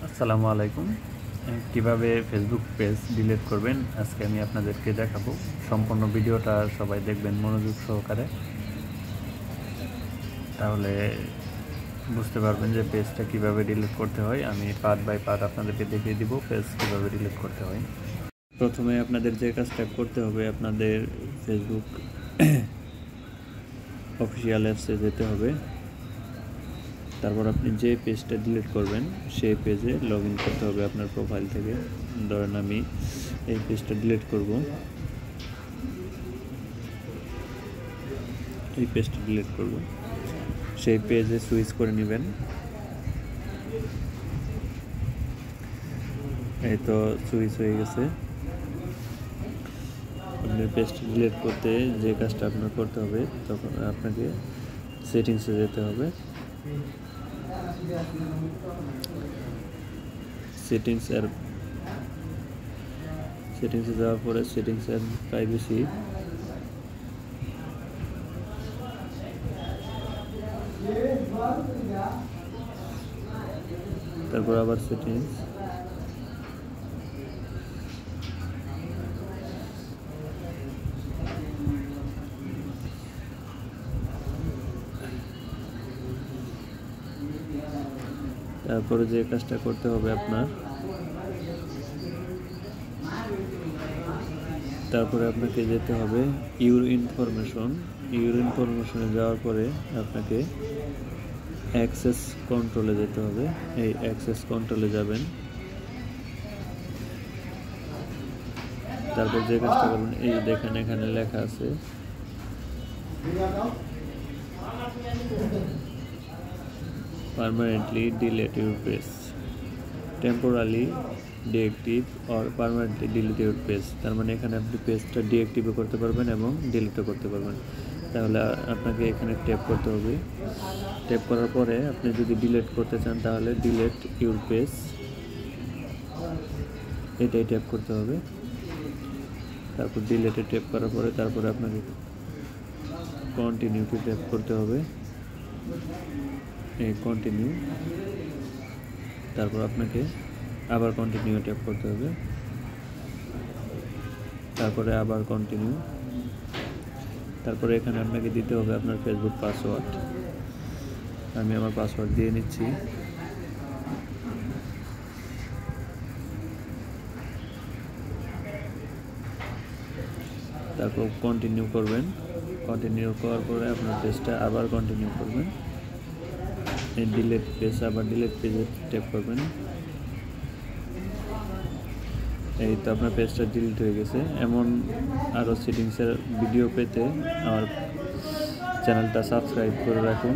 আসসালামু আলাইকুম। কিভাবে ফেসবুক পেজ ডিলিট করবেন আজকে আমি আপনাদেরকে দেখাবো। সম্পূর্ণ ভিডিওটা সবাই দেখবেন মনোযোগ সহকারে, তাহলে বুঝতে পারবেন যে পেজটা কিভাবে ডিলিট করতে হয়। আমি পার্ট বাই পার্ট আপনাদেরকে দেখিয়ে দিব পেজ কিভাবে ডিলিট করতে হয়। প্রথমে আপনাদের যে কাজটা করতে হবে, আপনাদের ফেসবুক অফিসিয়াল অ্যাপসে যেতে হবে। তারপর আপনি যে পেজটা ডিলিট করবেন সেই পেজে লগ ইন করতে হবে আপনার প্রোফাইল থেকে। ধরেন আমি এই পেজটা ডিলিট করব, এই পেজটা ডিলিট করব, সেই পেজে সুইচ করে নেবেন। এই তো সুইচ হয়ে গেছে। আপনি পেজটা ডিলিট করতে যে কাজটা আপনার করতে হবে, তখন আপনাকে সেটিংসে যেতে হবে। সেটিংসে যাওয়ার পরে সেটিংস এর প্রাইভেসি, তারপর আবার সেটিংস, তারপরে যে কাজটা করতে হবে আপনার, তারপরে আপনাকে যেতে হবে ইউর ইনফরমেশনে যাওয়ার পরে আপনাকে অ্যাক্সেস কন্ট্রোলে যেতে হবে। এই অ্যাক্সেস কন্ট্রোলে যাবেন। তারপর যে কাজটা করবেন, এই দেখেন এখানে লেখা আছে permanently delete your page, temporary deactive or permanently delete your page. তার মানে এখানে আপনি পেজটা ডিএক্টিভও করতে পারবেন এবং ডিলিটও করতে পারবেন। তাহলে আপনাকে এখানে ট্যাপ করতে হবে। ট্যাপ করার পরে আপনি যদি ডিলিট করতে চান তাহলে ডিলিট ইউর পেজ, এটাই ট্যাপ করতে হবে। তারপর ডিলিটে ট্যাপ করার পরে তারপরে আপনাকে কন্টিনিউতে ট্যাপ করতে হবে। এই কন্টিনিউ, তারপর আপনাকে আবার কন্টিনিউ ট্যাপ করতে হবে, তারপরে আবার কন্টিনিউ, তারপরে এখানে আপনাকে দিতে হবে আপনার ফেসবুক পাসওয়ার্ড। আমি আমার পাসওয়ার্ড দিয়ে নিচ্ছি। তারপর কন্টিনিউ করবেন। কন্টিনিউ করার পরে আপনার পেজটা আবার কন্টিনিউ করবেন। এই ডিলিট পেজ, আবার ডিলিট পেজে ট্যাপ করবেন। এই তো আপনার পেজটা ডিলিট হয়ে গেছে। এমন আরও সেটিংসের ভিডিও পেতে আমার চ্যানেলটা সাবস্ক্রাইব করে রাখুন।